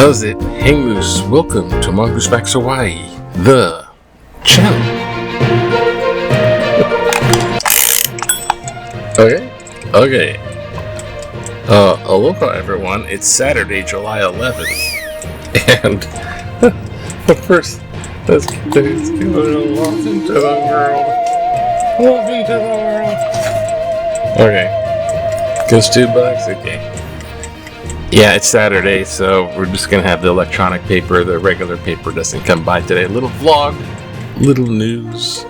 How's it? Hey Moose, welcome to Mongoose Max Hawaii, the channel. Okay. Aloha everyone, it's Saturday, July 11th, and first, let's give it a walk into the world. Walk into the world. Okay, goes $2, okay. Yeah, it's Saturday, so we're just gonna have the electronic paper. The regular paper doesn't come by today. Little vlog, little news.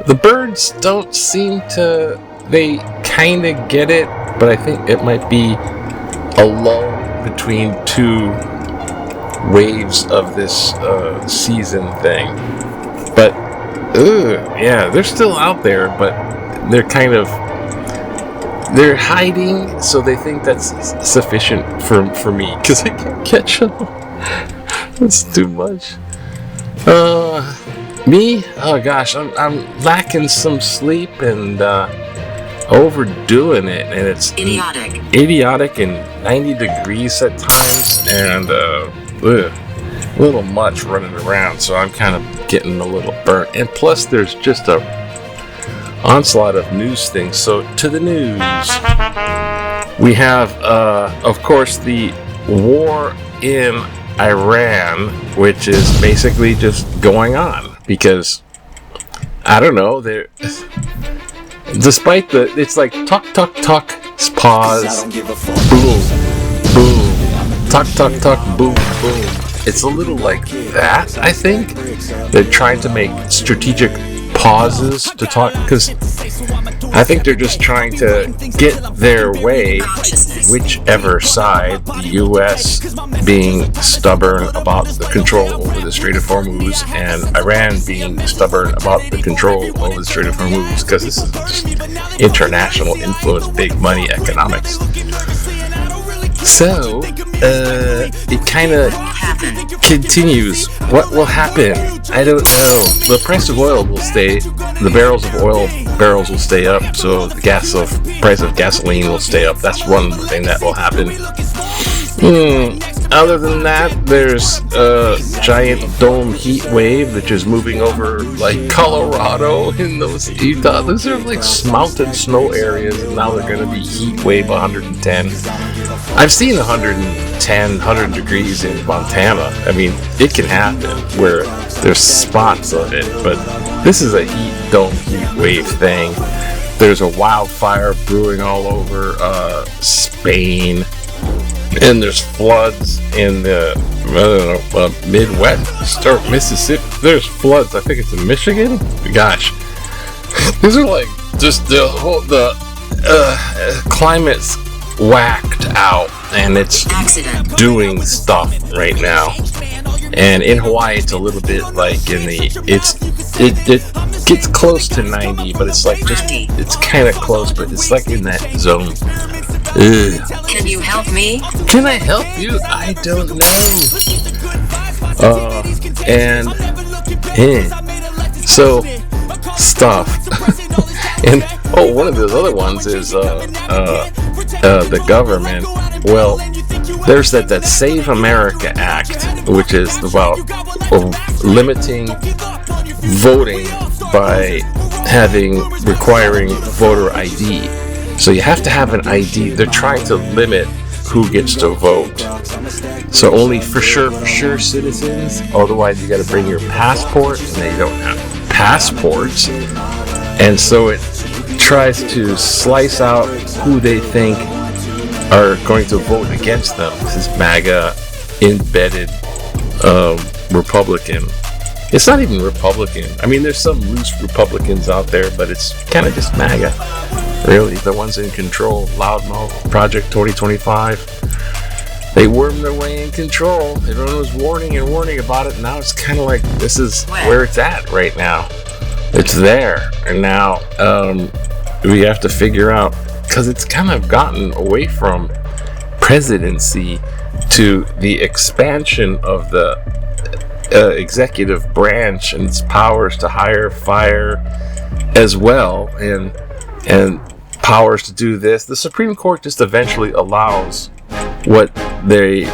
The birds don't seem to, they kind of get it, but I think it might be a lull between two waves of this season thing. But, yeah, they're still out there, but they're hiding, so they think that's sufficient for me, because I can't catch them. That's too much. Me? Oh gosh, I'm lacking some sleep and overdoing it, and it's idiotic and 90 degrees at times, and a little much running around, so I'm kind of getting a little burnt. And plus, there's just a onslaught of news things. So to the news, we have of course the war in Iran, which is basically just going on, because I don't know, they're despite it's like talk, pause, boom, talk, boom. It's a little like that. I think they're trying to make strategic pauses to talk, because I think they're just trying to get their way, whichever side, the U.S. being stubborn about the control over the Strait of Hormuz, and Iran being stubborn about the control over the Strait of Hormuz, because this is just international influence, big money economics. So, it kind of continues. What will happen? I don't know. The price of oil will stay, the barrels will stay up, so the price of gasoline will stay up. That's one thing that will happen. Other than that, there's a giant dome heat wave which is moving over like Colorado in those Utah. Those are like mountain snow areas, and now they're going to be heat wave 110. I've seen 100 degrees in Montana. I mean, it can happen where there's spots of it, but this is a heat wave thing. There's a wildfire brewing all over Spain. And there's floods in the, Midwest or Mississippi. There's floods. I think it's in Michigan. Gosh, these are like just the climate's whacked out, and it's doing stuff right now. And in Hawaii, it's a little bit like it gets close to 90, but it's like it's kind of close, but it's like in that zone. Can you help me? Can I help you? I don't know. So stuff. And one of those other ones is the government. Well, there's that Save America Act, which is about limiting voting by requiring voter ID. So you have to have an ID. They're trying to limit who gets to vote. So only for sure citizens. Otherwise, you got to bring your passport, and they don't have passports. And so it tries to slice out who they think are going to vote against them. This is MAGA embedded Republican. It's not even Republican. I mean, there's some loose Republicans out there, but it's kind of just MAGA. Really, the ones in control. Loudmouth, Project 2025. They wormed their way in control. Everyone was warning about it, and now it's kind of like this is where it's at right now. It's there, and now we have to figure out, because it's kind of gotten away from presidency to the expansion of the executive branch and its powers to hire, fire, as well, and powers to do this. The Supreme Court just eventually allows what they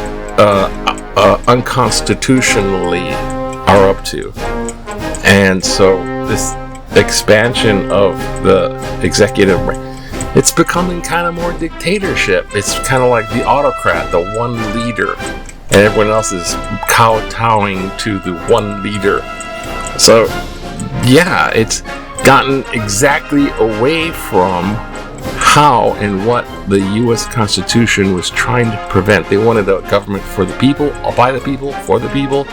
unconstitutionally are up to. And so this expansion of the executive, it's becoming kind of more dictatorship. It's kind of like the autocrat, the one leader, and everyone else is kowtowing to the one leader. So yeah, it's gotten exactly away from how and what the U.S. Constitution was trying to prevent. They wanted a government for the people, by the people, for the people.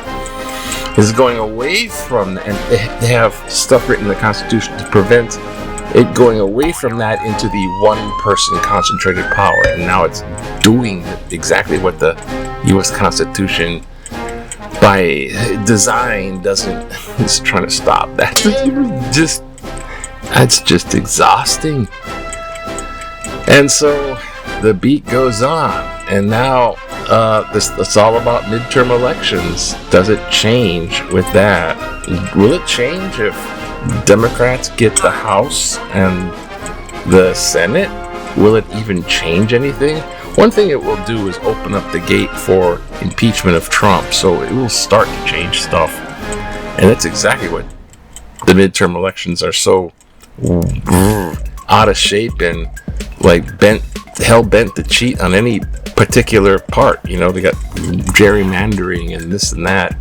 This is going away from, and they have stuff written in the Constitution to prevent it going away from that into the one-person concentrated power. And now it's doing exactly what the U.S. Constitution, by design, is trying to stop. That's just exhausting. And so the beat goes on, and now it's all about midterm elections. Does it change with that? Will it change if Democrats get the House and the Senate? Will it even change anything? One thing it will do is open up the gate for impeachment of Trump, so it will start to change stuff. And that's exactly what the midterm elections are so out of shape and like hell-bent to cheat on any particular part. You know, they got gerrymandering and this and that.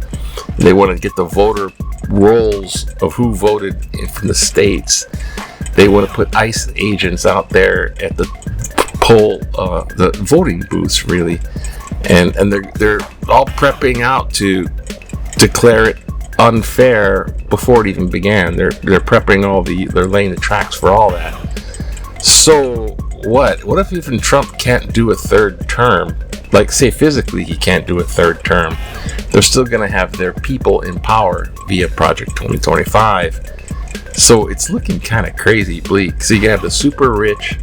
They want to get the voter rolls of who voted from the states. They want to put ICE agents out there at the the voting booths, really, and they're all prepping out to declare it unfair before it even began. They're prepping they're laying the tracks for all that. So what if even Trump can't do a third term? Like, say physically he can't do a third term, they're still going to have their people in power via Project 2025. So it's looking kind of crazy bleak. So you can have the super rich,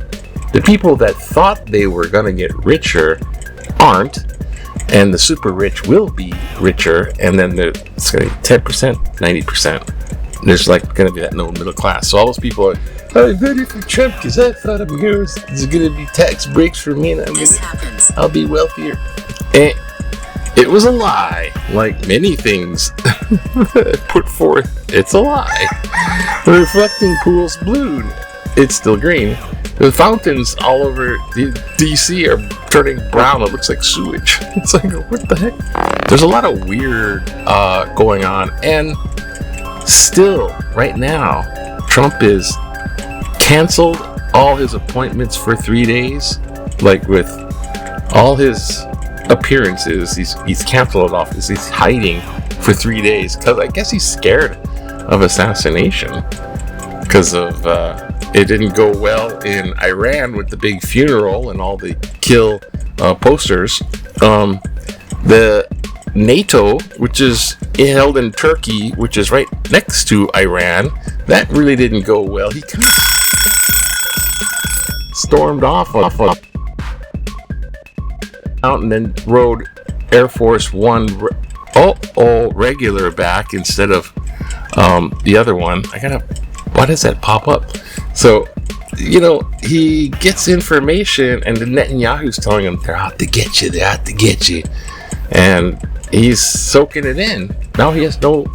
the people that thought they were going to get richer aren't, and the super rich will be richer, and then it's going to be 10%, 90%. There's like going to be that no middle class. So all those people are, I voted for Trump because I thought there's going to be tax breaks for me and I'll be wealthier. And it was a lie. Like many things put forth, it's a lie. The reflecting pool's blue. It's still green. The fountains all over DC are turning brown. It looks like sewage. It's like, what the heck? There's a lot of weird going on. And still, right now, Trump is canceled all his appointments for 3 days. Like with all his appearances, he's canceled it off. He's hiding for 3 days because I guess he's scared of assassination because of it didn't go well in Iran with the big funeral and all the kill posters. The NATO, which is held in Turkey, which is right next to Iran, that really didn't go well. He kind of stormed off out and then rode Air Force One regular back instead of the other one. Why does that pop up? So, you know, he gets information and the Netanyahu's telling him they're out to get you. And he's soaking it in. Now he has no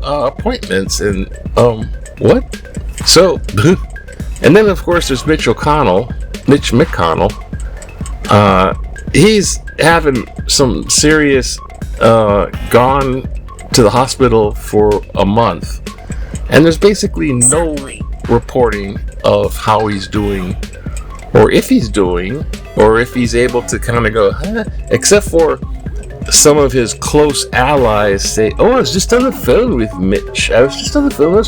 appointments and what? So and then of course there's Mitch McConnell. He's having some serious gone to the hospital for a month. And there's basically no reporting of how he's doing, or if he's doing, or if he's able to kind of go, except for some of his close allies say, I was just on the phone with Mitch. I was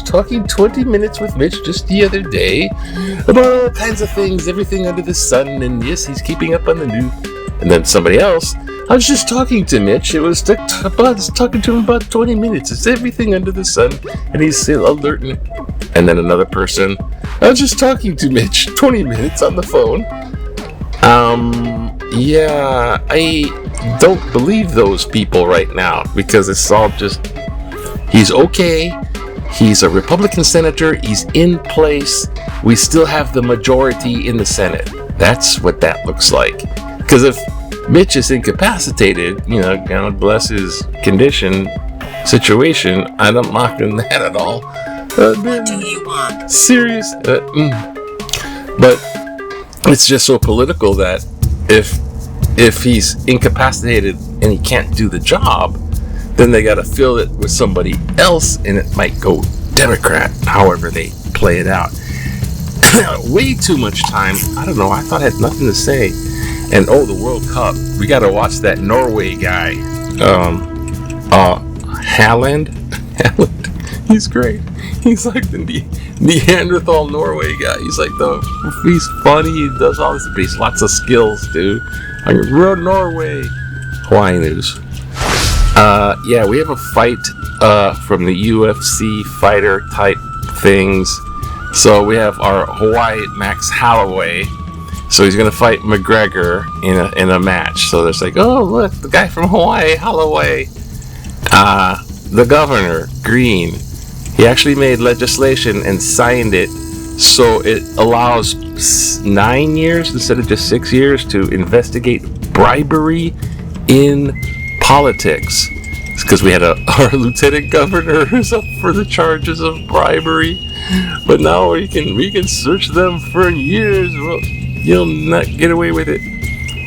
talking 20 minutes with Mitch just the other day about all kinds of things, everything under the sun, and yes, he's keeping up on the news. And then somebody else, I was just talking to Mitch. I was talking to him about 20 minutes. It's everything under the sun. And he's still alerting. And then another person, I was just talking to Mitch 20 minutes on the phone. Yeah, I don't believe those people right now because it's all just, he's okay. He's a Republican senator. He's in place. We still have the majority in the Senate. That's what that looks like. Because if Mitch is incapacitated, God bless his situation. I'm not knocking that at all. What do you want? Serious. But it's just so political that if he's incapacitated and he can't do the job, then they got to fill it with somebody else, and it might go Democrat, however they play it out. Way too much time. I don't know. I thought I had nothing to say. And the World Cup. We got to watch that Norway guy. Haaland. He's great. He's like the Neanderthal Norway guy. He's like he's funny. He does all this, but he's lots of skills, dude. Like Norway. Hawaii news. Yeah, we have a fight from the UFC fighter type things. So we have our Hawaii Max Holloway. So he's gonna fight McGregor in a match. So there's like, oh look, the guy from Hawaii, Holloway. The governor, Green, he actually made legislation and signed it so it allows 9 years instead of just 6 years to investigate bribery in politics. It's because we had our lieutenant governor who's up for the charges of bribery, but now we can search them for years. Well, you'll not get away with it.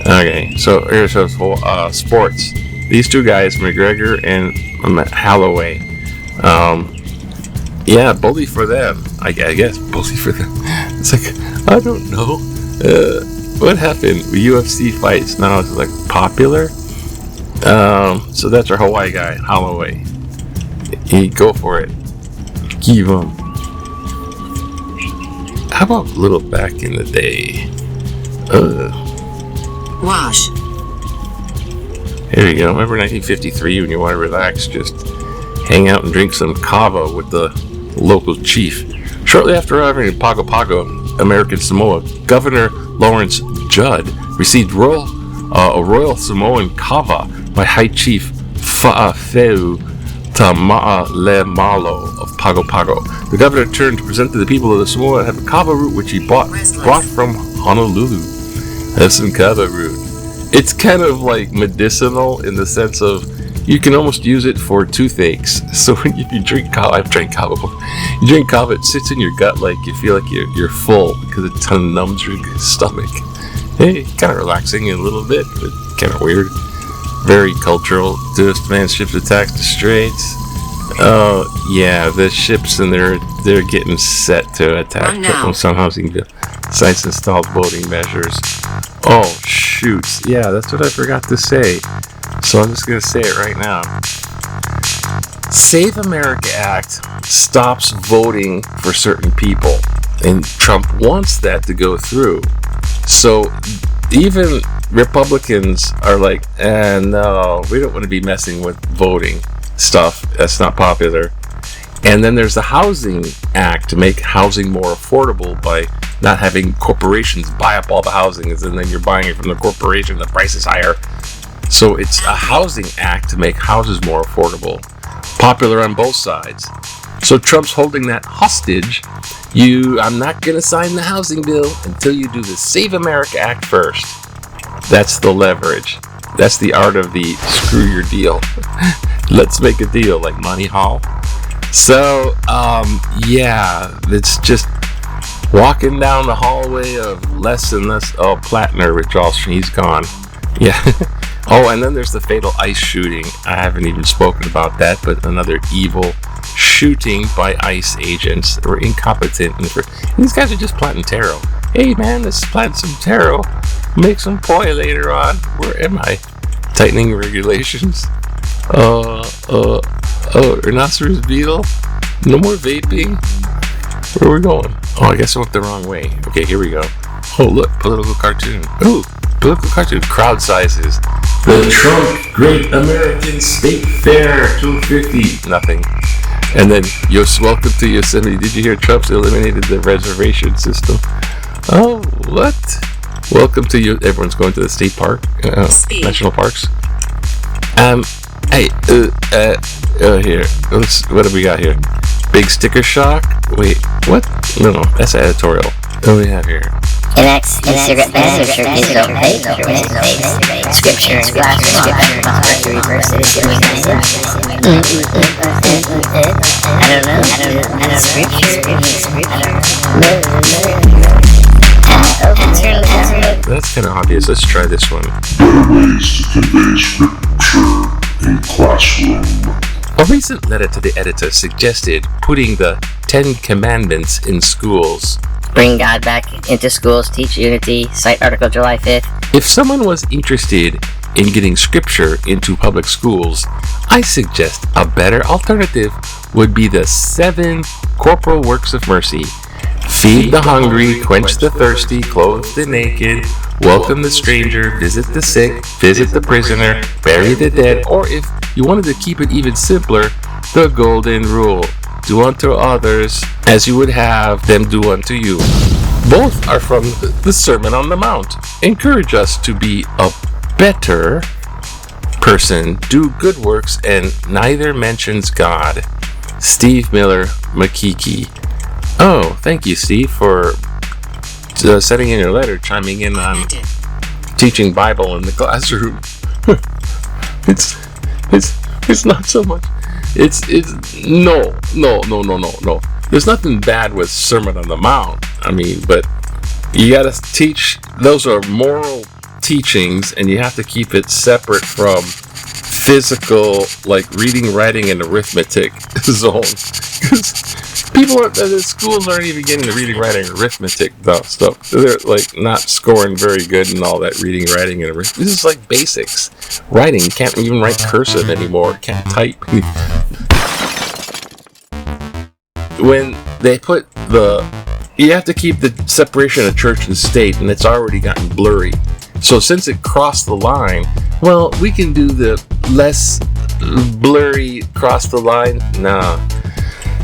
Okay, so here's sports. These two guys, McGregor and Holloway. Yeah, bully for them. I guess bully for them. It's like, I don't know. What happened? UFC fights now is like popular. So that's our Hawaii guy, Holloway. Go for it. Give him. How about a little back in the day? Wash. Here you go. Remember 1953 when you want to relax? Just hang out and drink some kava with the local chief. Shortly after arriving in Pago Pago, American Samoa, Governor Lawrence Judd received a royal Samoan kava by High Chief Fa'afeu Tama'alemalo of Pago Pago. The governor turned to present to the people of the Samoa and have a kava root which he brought from Honolulu. Have some kava root. It's kind of like medicinal in the sense of you can almost use it for toothaches. So if you drink kava, I've drank kava before. You drink kava, it sits in your gut like you feel like you're full because it kind of numbs your stomach. Hey, kind of relaxing a little bit, but kind of weird. Very cultural. Tourist man ships attacks the straits. Oh yeah, the ships and they're getting set to attack some housing sites installed voting measures. Oh shoot! Yeah, that's what I forgot to say. So I'm just gonna say it right now. Save America Act stops voting for certain people, and Trump wants that to go through. So even Republicans are like, no, we don't want to be messing with voting stuff. That's not popular. And then there's the Housing Act to make housing more affordable by not having corporations buy up all the housing, and then you're buying it from the corporation, the price is higher. So it's a Housing Act to make houses more affordable. Popular on both sides. So Trump's holding that hostage. I'm not going to sign the housing bill until you do the Save America Act first. That's the leverage. That's the art of the screw your deal. Let's make a deal, like Money Hall. So, yeah, it's just walking down the hallway of less and less. Oh, Plattner, Rich Alstrom, he's gone. Yeah. Oh, and then there's the fatal ICE shooting. I haven't even spoken about that, but another evil shooting by ICE agents that were incompetent. These guys are just planting taro. Hey, man, let's plant some taro. Make some poi later on. Where am I? Tightening regulations. Rhinoceros beetle. No more vaping. Where are we going? Oh, I guess I went the wrong way. Okay, here we go. Oh, look, political cartoon. Ooh, political cartoon. Crowd sizes. The Trump Great American State Fair 250. Nothing. And then, welcome to Yosemite. Did you hear Trump's eliminated the reservation system? Oh, what? Welcome to you. Everyone's going to the state park, national parks. Hey, here. What do we got here? Big sticker shock. Wait, what? No, that's editorial. What do we have here? Enacts the cigarette ban, which are digital vape, scripture and glass to reverse it. I don't know. Scripture. That's kind of obvious. Let's try this one. Better ways to convey scripture in classroom. A recent letter to the editor suggested putting the 10 Commandments in schools. Bring God back into schools, teach unity, cite article July 5th. If someone was interested in getting scripture into public schools, I suggest a better alternative would be the 7 corporal works of mercy. Feed the hungry, quench the thirsty, clothe the naked, welcome the stranger, visit the sick, visit the prisoner, bury the dead, or if you wanted to keep it even simpler, the golden rule. Do unto others as you would have them do unto you. Both are from the Sermon on the Mount. Encourage us to be a better person, do good works, and neither mentions God. Steve Miller, Makiki. Oh, thank you, Steve, for sending in your letter, chiming in on teaching Bible in the classroom. It's not so much. It's no. There's nothing bad with Sermon on the Mount. I mean, but you gotta teach. Those are moral teachings, and you have to keep it separate from physical, like reading, writing, and arithmetic zone. Because people at the schools aren't even getting the reading, writing, and arithmetic stuff. They're like not scoring very good in all that reading, writing, and arithmetic. This is like basics. Writing, you can't even write cursive anymore. Can't type. When they put you have to keep the separation of church and state, and it's already gotten blurry. So since it crossed the line, well, we can do the less blurry cross the line. Nah.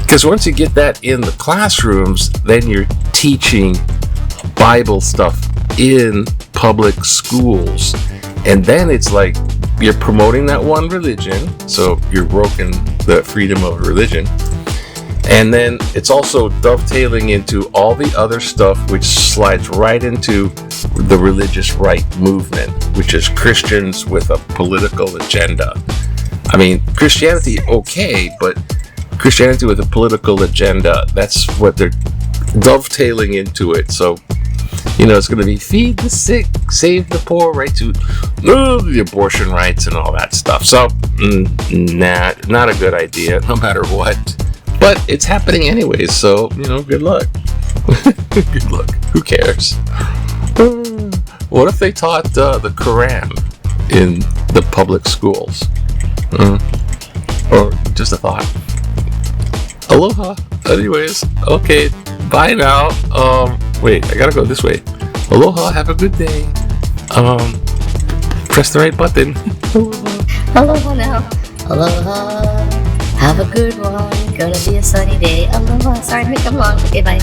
Because once you get that in the classrooms, then you're teaching Bible stuff in public schools. And then it's like you're promoting that one religion, so you're broken the freedom of religion. And then it's also dovetailing into all the other stuff, which slides right into the religious right movement, which is Christians with a political agenda. I mean, Christianity, okay, but Christianity with a political agenda, that's what they're dovetailing into it. So, it's going to be feed the sick, save the poor, right to the abortion rights and all that stuff. So, not a good idea, no matter what. But it's happening anyways, so, good luck. Good luck. Who cares? What if they taught the Quran in the public schools? Or just a thought. Aloha. Anyways, okay, bye now. Wait, I gotta go this way. Aloha, have a good day. Press the right button. Aloha now. Aloha. Have a good one. Gonna be a sunny day. Aloha. Sorry to make them long. Okay, bye.